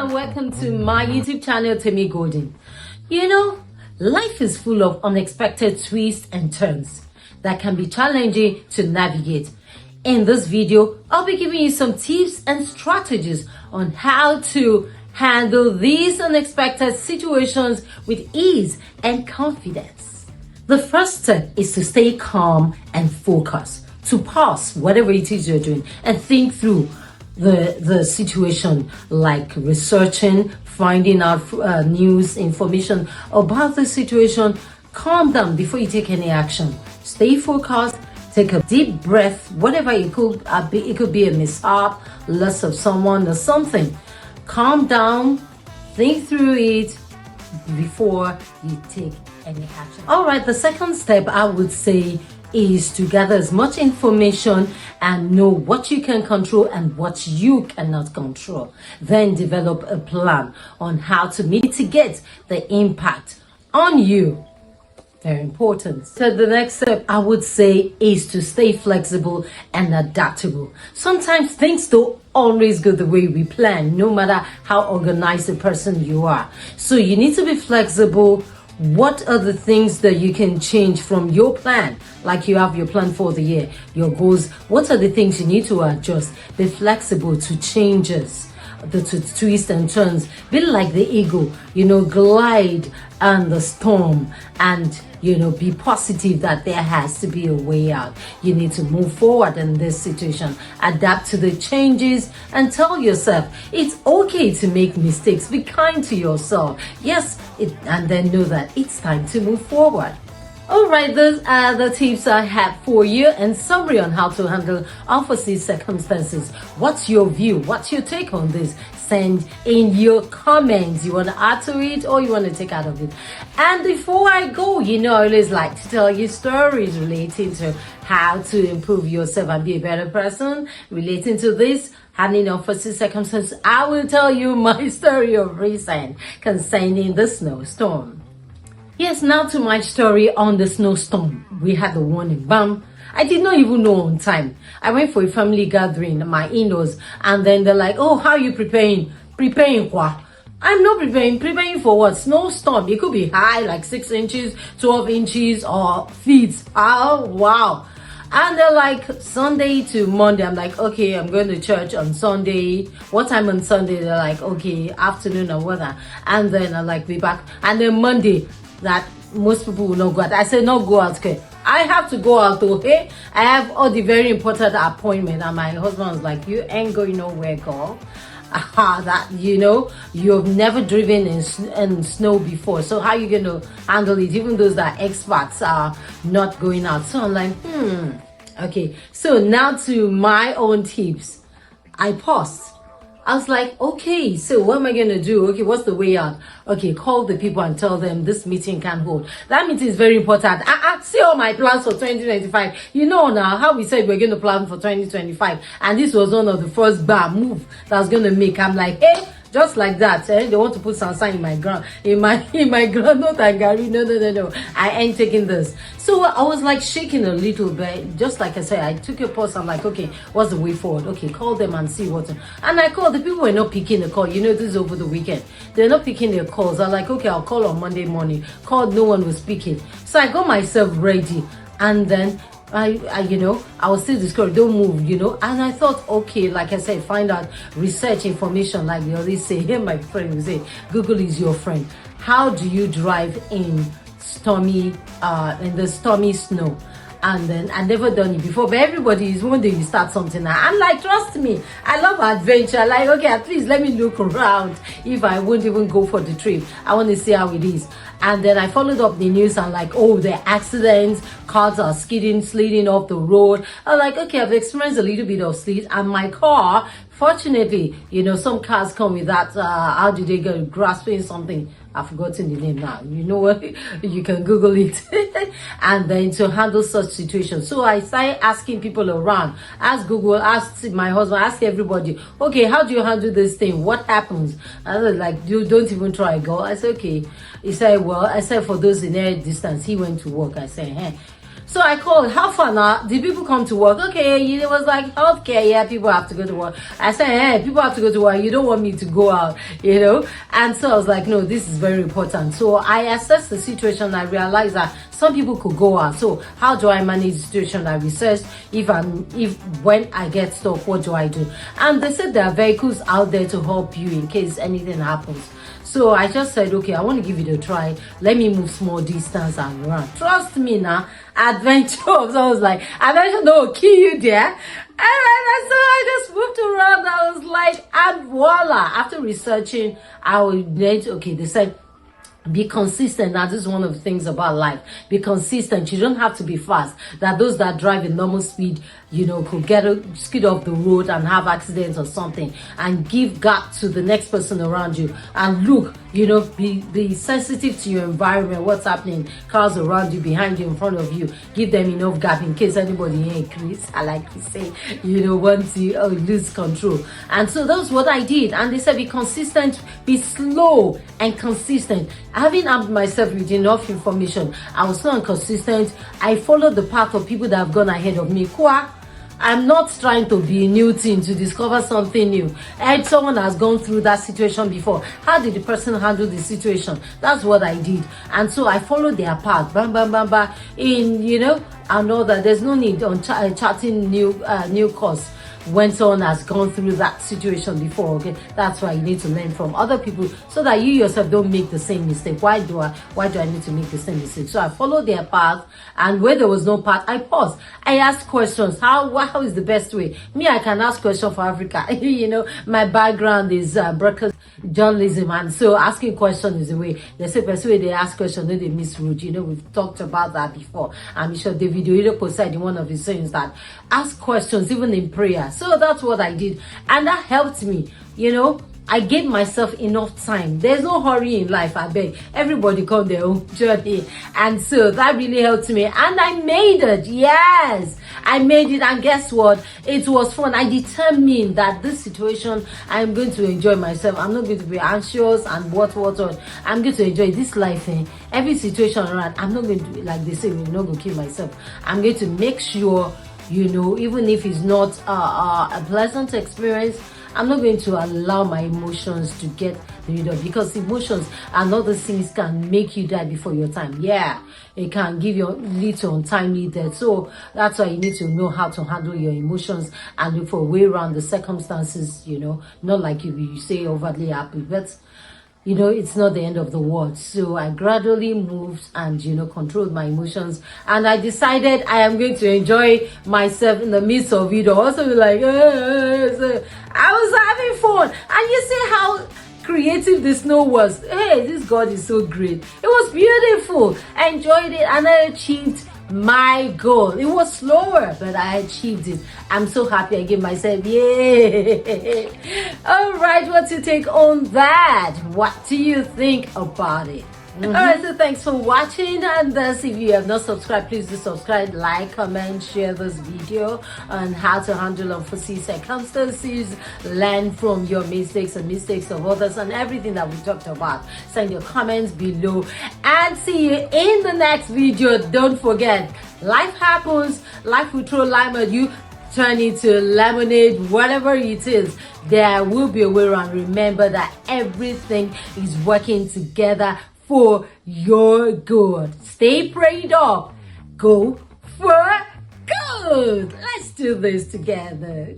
and welcome to my YouTube channel, Timmy Golden. You know, life is full of unexpected twists and turns that can be challenging to navigate. In this video, I'll be giving you some tips and strategies on how to handle these unexpected situations with ease and confidence. The first step is to stay calm and focus, to pause whatever it is you're doing and think through the situation, like researching, finding out news information about the situation. Calm down before you take any action. Stay focused, take a deep breath. Whatever it could be a mishap, loss of someone or something. Calm down, think through it before you take any action. All right, the second step I would say is to gather as much information and know what you can control and what you cannot control. Then develop a plan on how to mitigate the impact on you. Very important. So the next step I would say is to stay flexible and adaptable. Sometimes things don't always go the way we plan, no matter how organized a person you are. So you need to be flexible. What are the things that you can change from your plan? Like you have your plan for the year, your goals. What are the things you need to adjust? Be flexible to changes, the twists and turns. Be like the eagle, glide on the storm and, be positive that there has to be a way out. You need to move forward in this situation, adapt to the changes and tell yourself it's okay to make mistakes. Be kind to yourself. Yes, and then know that it's time to move forward. All right, those are the tips I have for you and summary on how to handle unforeseen circumstances. What's your view? What's your take on this? Send in your comments. You want to add to it or you want to take out of it. And before I go, I always like to tell you stories relating to how to improve yourself and be a better person. Relating to this, handling unforeseen circumstances, I will tell you my story of recent concerning the snowstorm. Yes, now to my story on the snowstorm. We had the warning, bam. I did not even know on time. I went for a family gathering, my in-laws, and then they're like, oh, how are you preparing? Preparing what? I'm not preparing. Preparing for what? Snowstorm. It could be high, like 6 inches, 12 inches, or feet. Oh, wow. And they're like, Sunday to Monday. I'm like, okay, I'm going to church on Sunday. What time on Sunday? They're like, okay, afternoon or whatever. And then I'm like, be back. And then Monday, that most people will not go out. I said, not go out, okay? I have to go out, okay? I have all the very important appointment. And my husband was like, you ain't going nowhere, girl. That, you've never driven in snow before. So how are you going to handle it? Even those that are experts are not going out. So I'm like, okay. So now to my own tips. I paused. I was like, okay, so what am I going to do? Okay, what's the way out? Okay, call the people and tell them this meeting can't hold. That meeting is very important. See all my plans for 2025. You know now how we said we're going to plan for 2025. And this was one of the first move that I was going to make. I'm like, hey, just like that, they want to put sunshine in my ground, in my groundnut and Gary. No. I ain't taking this. So I was like shaking a little bit. Just like I said, I took a pause. I'm like, okay, what's the way forward? Okay, call them and see what. And I called. The people were not picking the call. This is over the weekend. They're not picking their calls. I'm like, okay, I'll call on Monday morning. Called, no one was speaking. So I got myself ready. And then I was still discouraged, don't move, and I thought, okay, like I said, find out, research information, like they always say. Here my friend will say, Google is your friend. How do you drive in the stormy snow? And then I never done it before, but everybody is one day you start something. I'm like, trust me, I love adventure. Like, okay, at least let me look around. If I won't even go for the trip, I want to see how it is. And then I followed up the news and like, oh, the accidents, cars are sliding off the road. I'm like, okay, I've experienced a little bit of sleet, and my car, fortunately, some cars come with that, how do they go, grasping something? I've forgotten the name now. You know what? You can Google it. And then to handle such situations. So I started asking people around. Ask Google, ask my husband, ask everybody. Okay, how do you handle this thing? What happens? I was like, you don't even try, girl. I said, okay. He said, well, for those in air distance, he went to work. I said, hey. So I called, how far now? Did people come to work? Okay, it was like healthcare. Yeah, people have to go to work. I said, hey, people have to go to work. You don't want me to go out, you know? And so I was like, no, this is very important. So I assessed the situation. I realized that some people could go out. So how do I manage the situation? I researched when I get stuck, what do I do? And they said there are vehicles out there to help you in case anything happens. So I just said, okay, I want to give it a try. Let me move small distance and run. Trust me now, adventure. So I was like, adventure, no, kill you there. And so I just moved around. I was like, and voila. After researching, they said, be consistent. That is one of the things about life. Be consistent. You don't have to be fast. That those that drive in normal speed, could skid off the road and have accidents or something, and give gap to the next person around you. And look, be sensitive to your environment, what's happening, cars around you, behind you, in front of you. Give them enough gap in case anybody increase. I like to say, once you lose control. And so that's what I did. And they said, be consistent, be slow and consistent. Having armed myself with enough information, I was slow and consistent. I followed the path of people that have gone ahead of me. I'm not trying to be Newton to discover something new. And someone has gone through that situation before. How did the person handle the situation? That's what I did. And so I followed their path. Bam, bam, bam, bam. I know that there's no need on charting new course when someone has gone through that situation before. Okay, that's why you need to learn from other people so that you yourself don't make the same mistake. Why do I need to make the same mistake? So I followed their path, and where there was no path, I paused. I asked questions. How is the best way? Me, I can ask questions for Africa. My background is broadcast journalism, and so asking questions is a way. They say person way they ask questions, then they misread. We've talked about that before. I'm sure David Oyedepo said in one of his sayings that ask questions even in prayer. So that's what I did, and that helped me. I gave myself enough time. There's no hurry in life, I beg. Everybody come their own journey. And so that really helped me. And I made it. Yes, I made it. And guess what? It was fun. I determined that this situation, I'm going to enjoy myself. I'm not going to be anxious and what. I'm going to enjoy this life. Every situation around, I'm not going to, like they say, we're not going to kill myself. I'm going to make sure, even if it's not a pleasant experience, I'm not going to allow my emotions to get the lead up, because emotions and other things can make you die before your time. Yeah, it can lead to untimely death. So that's why you need to know how to handle your emotions and look for a way around the circumstances, not like you say overly happy, but it's not the end of the world. So I gradually moved and, controlled my emotions. And I decided I am going to enjoy myself in the midst of it. Also be like, so I was having fun. And you see how creative the snow was. Hey, this God is so great. It was beautiful. I enjoyed it and I achieved my goal. It was slower, but I achieved it. I'm so happy. I gave myself, yay. All right, what's your take on that? What do you think about it? All right, so thanks for watching, and if you have not subscribed, please do subscribe, like, comment, share this video on how to handle unforeseen circumstances, learn from your mistakes and mistakes of others, and everything that we talked about. Send your comments below, and see you in the next video. Don't forget, life happens, life will throw lime at you. Turn it to lemonade, whatever it is, there will be a way around. Remember that everything is working together for your good. Stay prayed up. Go for good. Let's do this together.